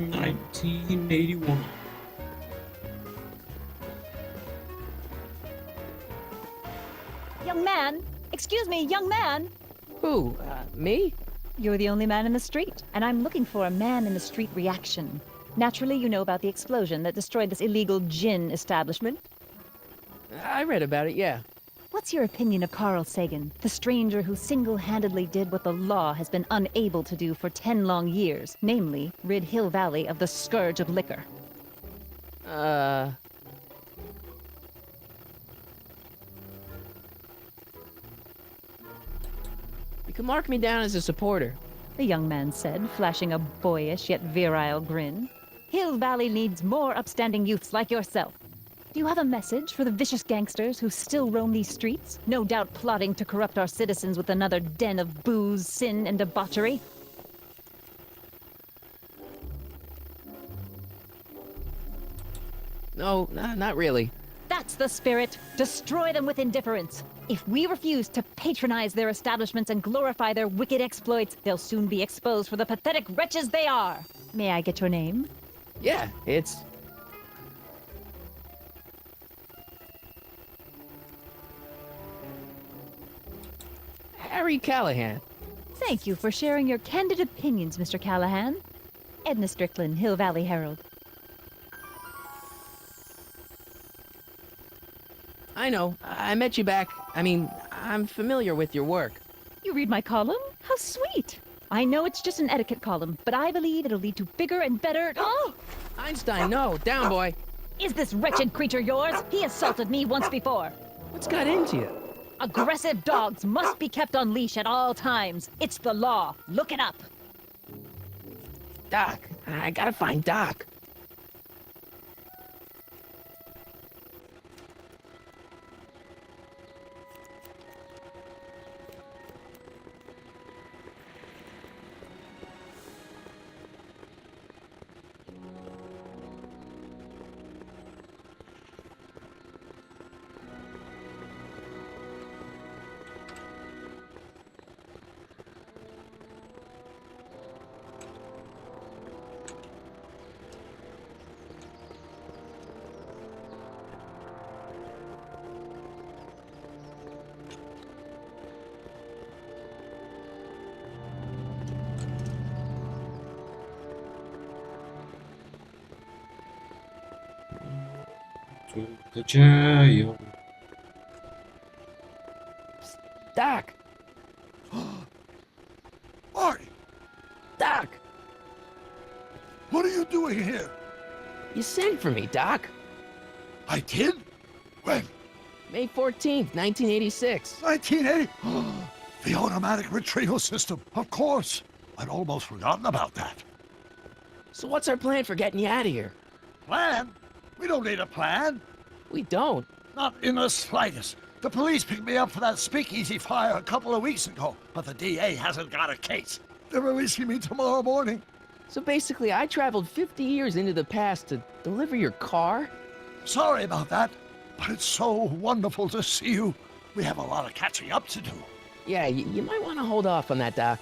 1981. Young man! Excuse me, young man! Who? Me? You're the only man in the street, and I'm looking for a man-in-the-street reaction. Naturally, you know about the explosion that destroyed this illegal gin establishment. I read about it, yeah. What's your opinion of Carl Sagan, the stranger who single-handedly did what the law has been unable to do for 10 long years, namely, rid Hill Valley of the scourge of liquor? You can mark me down as a supporter. The young man said, flashing a boyish yet virile grin. Hill Valley needs more upstanding youths like yourself. Do you have a message for the vicious gangsters who still roam these streets, no doubt plotting to corrupt our citizens with another den of booze, sin, and debauchery? No, not really. That's the spirit. Destroy them with indifference. If we refuse to patronize their establishments and glorify their wicked exploits, they'll soon be exposed for the pathetic wretches they are. May I get your name? Yeah, it's... Harry Callahan. Thank you for sharing your candid opinions, Mr. Callahan. Edna Strickland, Hill Valley Herald. I know. I met you back. I'm familiar with your work. You read my column? How sweet! I know it's just an etiquette column, but I believe it'll lead to bigger and better... Oh! Einstein, no. Down, boy. Is this wretched creature yours? He assaulted me once before. What's got into you? Aggressive dogs must be kept on leash at all times. It's the law. Look it up. Doc. I gotta find Doc. To the jail. Doc. Marty, Doc. what are you doing here? You sent for me, Doc. I did? When? May 14th, 1986. 1980? The automatic retrieval system, of course. I'd almost forgotten about that. So what's our plan for getting you out of here? Plan? We don't need a plan. We don't. Not in the slightest. The police picked me up for that speakeasy fire a couple of weeks ago, but the DA hasn't got a case. They're releasing me tomorrow morning. So basically, I traveled 50 years into the past to deliver your car? Sorry about that, but it's so wonderful to see you. We have a lot of catching up to do. Yeah, you might want to hold off on that, Doc.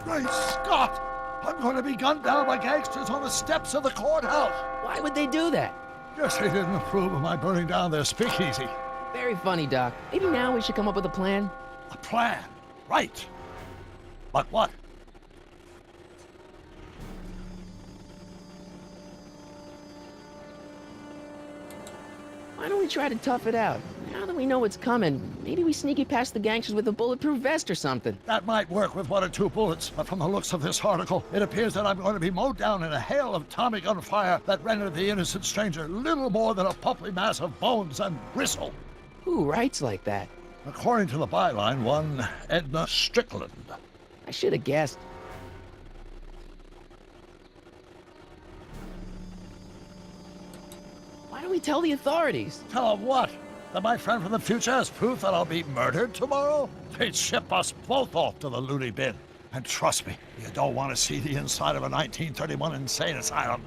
Great Scott! I'm going to be gunned down by gangsters on the steps of the courthouse. Why would they do that? Guess they didn't approve of my burning down their speakeasy. Very funny, Doc. Maybe now we should come up with a plan? A plan, right. But what? Why don't we try to tough it out? Now that we know what's coming, maybe we sneak it past the gangsters with a bulletproof vest or something. That might work with 1 or 2 bullets, but from the looks of this article, it appears that I'm going to be mowed down in a hail of Tommy gun fire that rendered the innocent stranger little more than a puppy mass of bones and gristle. Who writes like that? According to the byline, one Edna Strickland. I should have guessed. Why don't we tell the authorities? Tell them what? That my friend from the future has proof that I'll be murdered tomorrow? They'd ship us both off to the loony bin. And trust me, you don't want to see the inside of a 1931 insane asylum.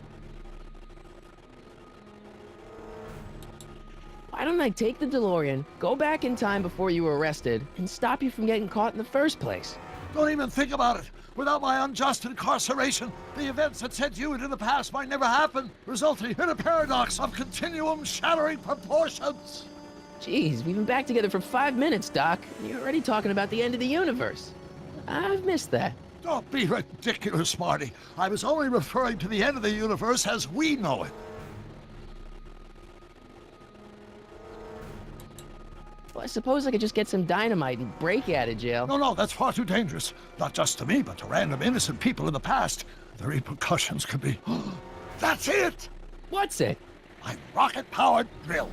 Why don't I take the DeLorean, go back in time before you were arrested, and stop you from getting caught in the first place? Don't even think about it. Without my unjust incarceration, the events that sent you into the past might never happen, resulting in a paradox of continuum shattering proportions. Jeez, we've been back together for 5 minutes, Doc, and you're already talking about the end of the universe. I've missed that. Don't be ridiculous, Marty. I was only referring to the end of the universe as we know it. Well, I suppose I could just get some dynamite and break out of jail. No, that's far too dangerous. Not just to me, but to random innocent people in the past. The repercussions could be... That's it! What's it? My rocket-powered drill.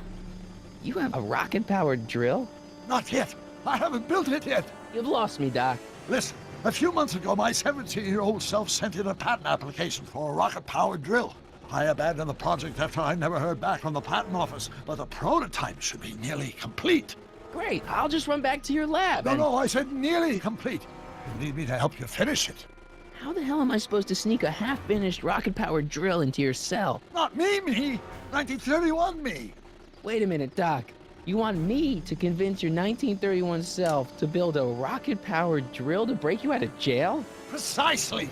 You have a rocket-powered drill? Not yet. I haven't built it yet. You've lost me, Doc. Listen, a few months ago, my 17-year-old self sent in a patent application for a rocket-powered drill. I abandoned the project after I never heard back from the patent office, but the prototype should be nearly complete. Great, I'll just run back to your lab. No, I said nearly complete. You need me to help you finish it. How the hell am I supposed to sneak a half-finished rocket-powered drill into your cell? Not me. 1931 me. Wait a minute, Doc. You want me to convince your 1931 self to build a rocket-powered drill to break you out of jail? Precisely.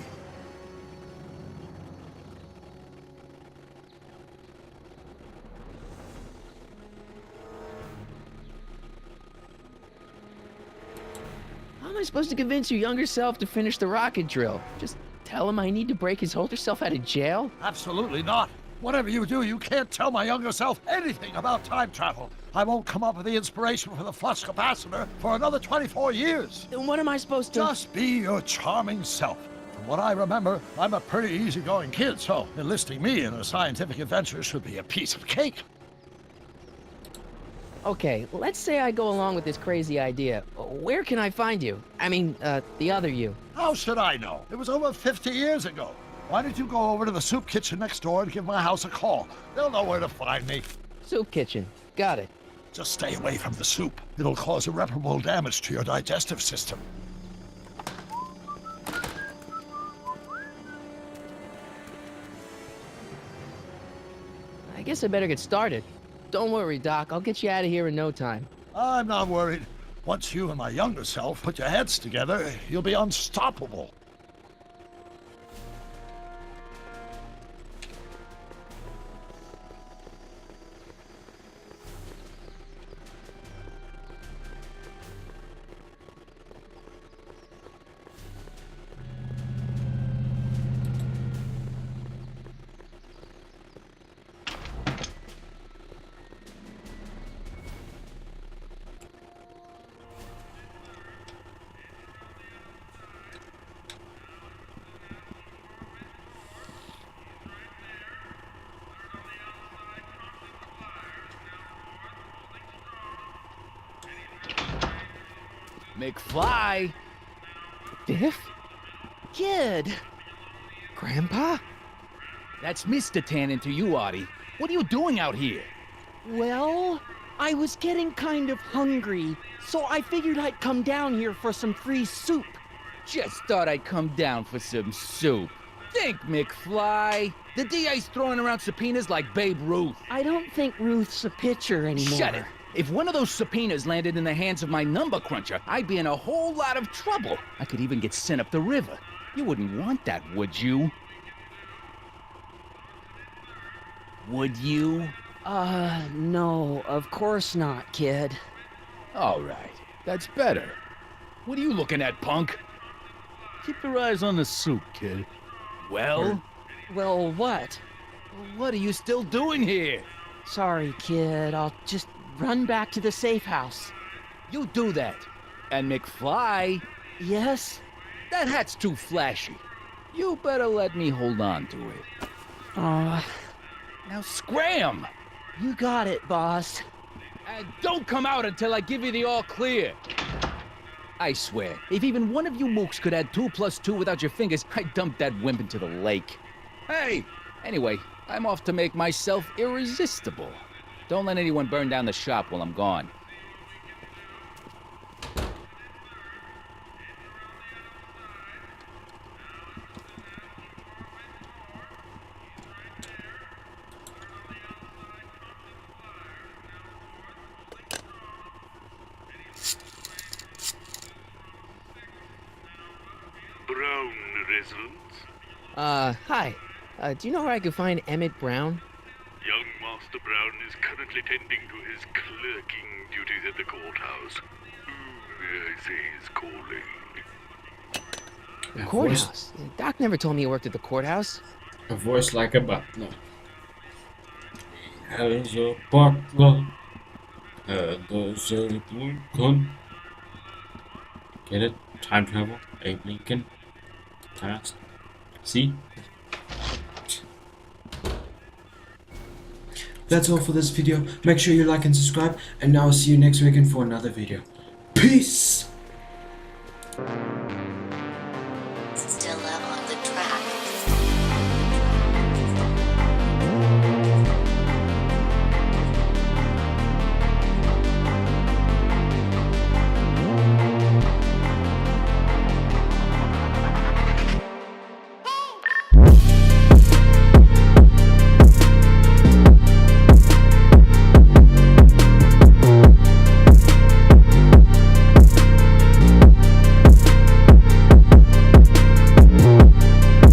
How am I supposed to convince your younger self to finish the rocket drill? Just tell him I need to break his older self out of jail? Absolutely not. Whatever you do, you can't tell my younger self anything about time travel. I won't come up with the inspiration for the flux capacitor for another 24 years. Then what am I supposed to... Just be your charming self. From what I remember, I'm a pretty easygoing kid, so enlisting me in a scientific adventure should be a piece of cake. Okay, let's say I go along with this crazy idea. Where can I find you? I mean, the other you. How should I know? It was over 50 years ago. Why don't you go over to the soup kitchen next door and give my house a call? They'll know where to find me. Soup kitchen. Got it. Just stay away from the soup. It'll cause irreparable damage to your digestive system. I guess I better get started. Don't worry, Doc. I'll get you out of here in no time. I'm not worried. Once you and my younger self put your heads together, you'll be unstoppable. McFly! Biff? Kid! Grandpa? That's Mr. Tannen to you, Artie. What are you doing out here? Well, I was getting kind of hungry, so I figured I'd come down here for some free soup. Just thought I'd come down for some soup. Think, McFly. The DA's throwing around subpoenas like Babe Ruth. I don't think Ruth's a pitcher anymore. Shut it. If one of those subpoenas landed in the hands of my number cruncher, I'd be in a whole lot of trouble. I could even get sent up the river. You wouldn't want that, would you? Would you? No, of course not, kid. All right, that's better. What are you looking at, punk? Keep your eyes on the soup, kid. Well? Well, what? What are you still doing here? Sorry, kid. I'll just run back to the safe house. You do that. And McFly, Yes? that hat's too flashy. You better let me hold on to it. Now scram! You got it, boss. And don't come out until I give you the all clear. I swear, if even one of you mooks could add 2 + 2 without your fingers, I'd dump that wimp into the lake. Hey! Anyway, I'm off to make myself irresistible. Don't let anyone burn down the shop while I'm gone. Brown Hi. Do you know where I could find Emmett Brown? Young Master Brown is currently tending to his clerking duties at the courthouse. Who may I say is calling? The courthouse? Doc never told me he worked at the courthouse. A voice like a butler. As a butler. And there's a Lincoln. Get it? Time travel. Abe Lincoln. Past. See? That's all for this video. Make sure you like and subscribe, and I'll see you next weekend for another video. Peace!